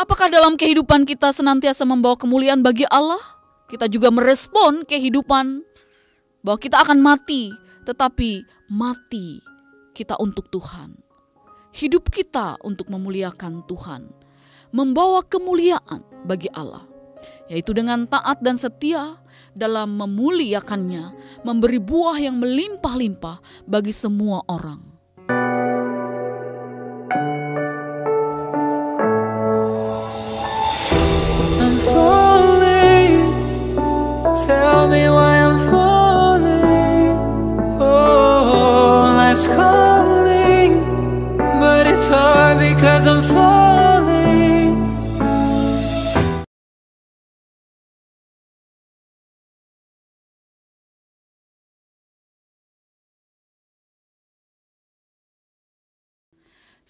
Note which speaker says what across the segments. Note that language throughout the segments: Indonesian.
Speaker 1: Apakah dalam kehidupan kita senantiasa membawa kemuliaan bagi Allah? Kita juga merespon kehidupan bahwa kita akan mati, tetapi mati kita untuk Tuhan. Hidup kita untuk memuliakan Tuhan, membawa kemuliaan bagi Allah, yaitu dengan taat dan setia dalam memuliakannya, memberi buah yang melimpah-limpah bagi semua orang.
Speaker 2: I'm falling, tell me why I'm falling. Oh, life's calling, but it's hard because I'm falling.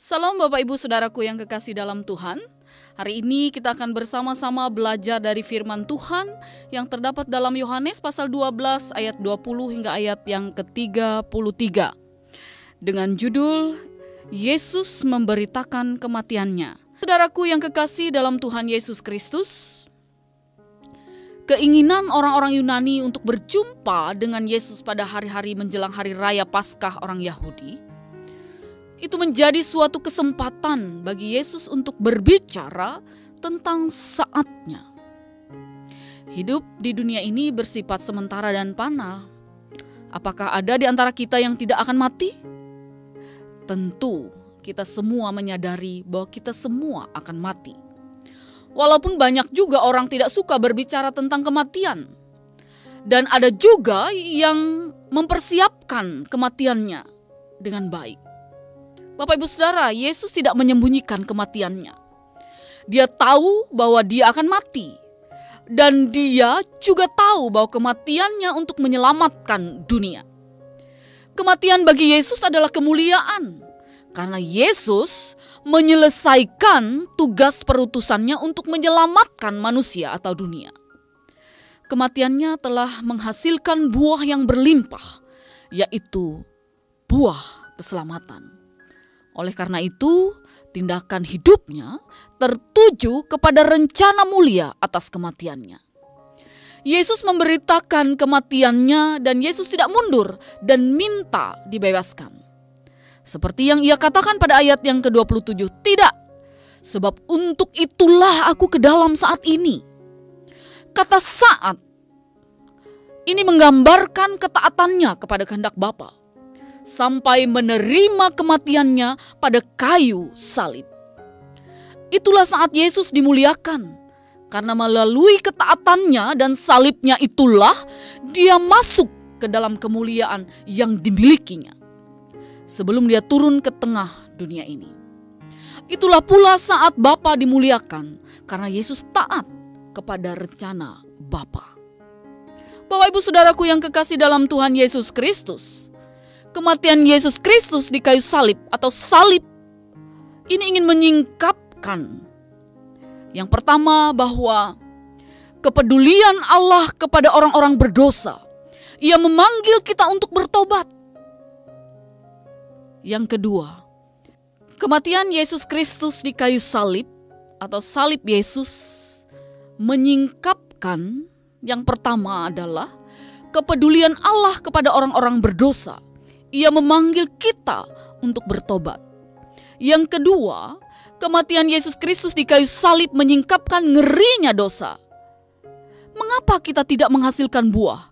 Speaker 1: Salam Bapak Ibu Saudaraku yang kekasih dalam Tuhan. Hari ini kita akan bersama-sama belajar dari firman Tuhan yang terdapat dalam Yohanes pasal 12 ayat 20 hingga ayat yang ke-33. Dengan judul Yesus memberitakan kematiannya. Saudaraku yang kekasih dalam Tuhan Yesus Kristus, keinginan orang-orang Yunani untuk berjumpa dengan Yesus pada hari-hari menjelang hari raya Paskah orang Yahudi, itu menjadi suatu kesempatan bagi Yesus untuk berbicara tentang saatnya. Hidup di dunia ini bersifat sementara dan fana. Apakah ada di antara kita yang tidak akan mati? Tentu kita semua menyadari bahwa kita semua akan mati. Walaupun banyak juga orang tidak suka berbicara tentang kematian. Dan ada juga yang mempersiapkan kematiannya dengan baik. Bapak Ibu Saudara, Yesus tidak menyembunyikan kematiannya. Dia tahu bahwa dia akan mati. Dan dia juga tahu bahwa kematiannya untuk menyelamatkan dunia. Kematian bagi Yesus adalah kemuliaan. Karena Yesus menyelesaikan tugas perutusannya untuk menyelamatkan manusia atau dunia. Kematiannya telah menghasilkan buah yang berlimpah, yaitu buah keselamatan. Oleh karena itu, tindakan hidupnya tertuju kepada rencana mulia atas kematiannya. Yesus memberitakan kematiannya dan Yesus tidak mundur dan minta dibebaskan. Seperti yang ia katakan pada ayat yang ke-27, tidak, sebab untuk itulah aku ke dalam saat ini. Kata saat ini menggambarkan ketaatannya kepada kehendak Bapa. Sampai menerima kematiannya pada kayu salib. Itulah saat Yesus dimuliakan. Karena melalui ketaatannya dan salibnya itulah dia masuk ke dalam kemuliaan yang dimilikinya. Sebelum dia turun ke tengah dunia ini. Itulah pula saat Bapa dimuliakan. Karena Yesus taat kepada rencana Bapa. Bapak Ibu Saudaraku yang kekasih dalam Tuhan Yesus Kristus. Kematian Yesus Kristus di kayu salib atau salib ini ingin menyingkapkan yang pertama bahwa kepedulian Allah kepada orang-orang berdosa. Ia memanggil kita untuk bertobat. Yang kedua, kematian Yesus Kristus di kayu salib atau salib Yesus menyingkapkan yang pertama adalah kepedulian Allah kepada orang-orang berdosa. Ia memanggil kita untuk bertobat. Yang kedua, kematian Yesus Kristus di kayu salib menyingkapkan ngerinya dosa. Mengapa kita tidak menghasilkan buah?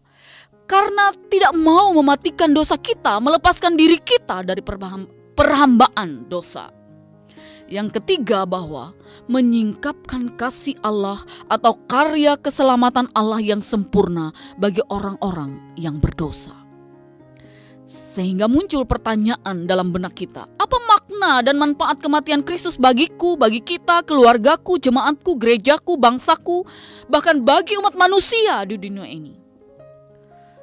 Speaker 1: Karena tidak mau mematikan dosa kita, melepaskan diri kita dari perhambaan dosa. Yang ketiga, bahwa menyingkapkan kasih Allah atau karya keselamatan Allah yang sempurna bagi orang-orang yang berdosa. Sehingga muncul pertanyaan dalam benak kita, apa makna dan manfaat kematian Kristus bagiku, bagi kita, keluargaku, jemaatku, gerejaku, bangsaku, bahkan bagi umat manusia di dunia ini?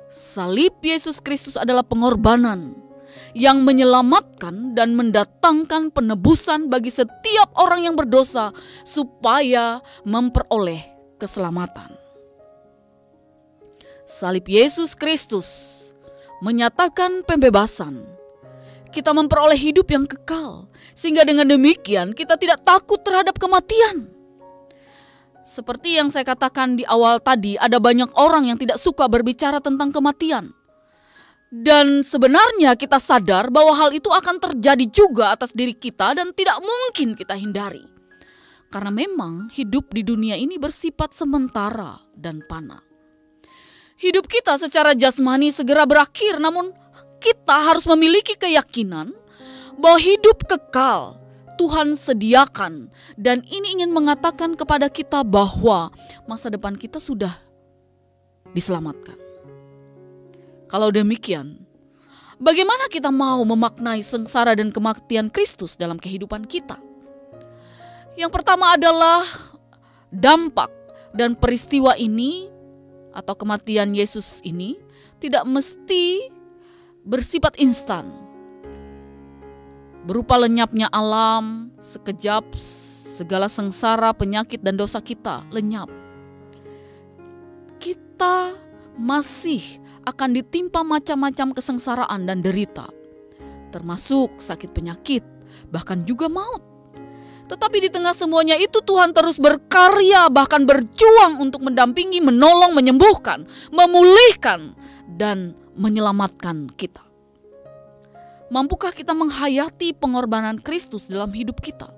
Speaker 1: Salib Yesus Kristus adalah pengorbanan yang menyelamatkan dan mendatangkan penebusan bagi setiap orang yang berdosa supaya memperoleh keselamatan. Salib Yesus Kristus menyatakan pembebasan. Kita memperoleh hidup yang kekal, sehingga dengan demikian kita tidak takut terhadap kematian. Seperti yang saya katakan di awal tadi, ada banyak orang yang tidak suka berbicara tentang kematian. Dan sebenarnya kita sadar bahwa hal itu akan terjadi juga atas diri kita dan tidak mungkin kita hindari. Karena memang hidup di dunia ini bersifat sementara dan fana. Hidup kita secara jasmani segera berakhir, namun kita harus memiliki keyakinan bahwa hidup kekal Tuhan sediakan, dan ini ingin mengatakan kepada kita bahwa masa depan kita sudah diselamatkan. Kalau demikian, bagaimana kita mau memaknai sengsara dan kematian Kristus dalam kehidupan kita? Yang pertama adalah dampak dan peristiwa ini atau kematian Yesus ini tidak mesti bersifat instan. Berupa lenyapnya alam, sekejap segala sengsara, penyakit dan dosa kita lenyap. Kita masih akan ditimpa macam-macam kesengsaraan dan derita, termasuk sakit penyakit, bahkan juga maut. Tetapi di tengah semuanya itu Tuhan terus berkarya, bahkan berjuang untuk mendampingi, menolong, menyembuhkan, memulihkan, dan menyelamatkan kita. Mampukah kita menghayati pengorbanan Kristus dalam hidup kita?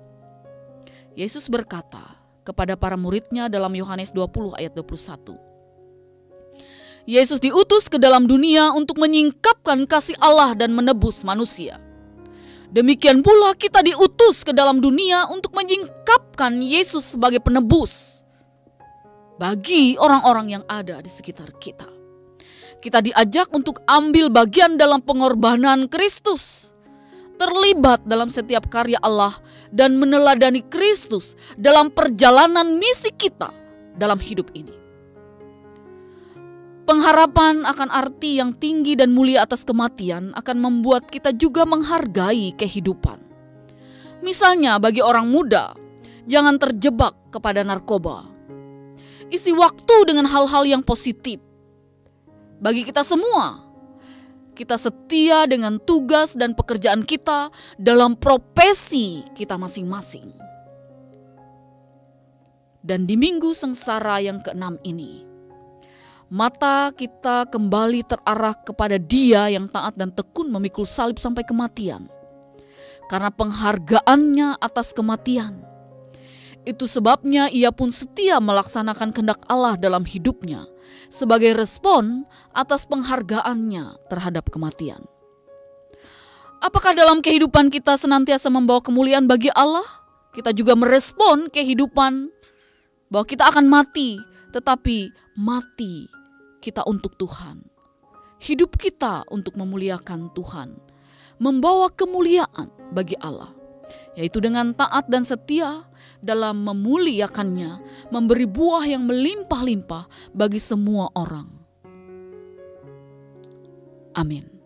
Speaker 1: Yesus berkata kepada para muridnya dalam Yohanes 20 ayat 21. Yesus diutus ke dalam dunia untuk menyingkapkan kasih Allah dan menebus manusia. Demikian pula kita diutus ke dalam dunia untuk menyingkapkan Yesus sebagai penebus bagi orang-orang yang ada di sekitar kita. Kita diajak untuk ambil bagian dalam pengorbanan Kristus, terlibat dalam setiap karya Allah dan meneladani Kristus dalam perjalanan misi kita dalam hidup ini. Pengharapan akan arti yang tinggi dan mulia atas kematian akan membuat kita juga menghargai kehidupan. Misalnya bagi orang muda, jangan terjebak kepada narkoba. Isi waktu dengan hal-hal yang positif. Bagi kita semua, kita setia dengan tugas dan pekerjaan kita dalam profesi kita masing-masing. Dan di minggu sengsara yang ke-6 ini, mata kita kembali terarah kepada Dia yang taat dan tekun memikul salib sampai kematian. Karena penghargaannya atas kematian. Itu sebabnya Ia pun setia melaksanakan kehendak Allah dalam hidupnya sebagai respon atas penghargaannya terhadap kematian. Apakah dalam kehidupan kita senantiasa membawa kemuliaan bagi Allah? Kita juga merespon kehidupan bahwa kita akan mati, tetapi mati kita untuk Tuhan. Hidup kita untuk memuliakan Tuhan, membawa kemuliaan bagi Allah, yaitu dengan taat dan setia dalam memuliakannya, memberi buah yang melimpah-limpah bagi semua orang. Amin.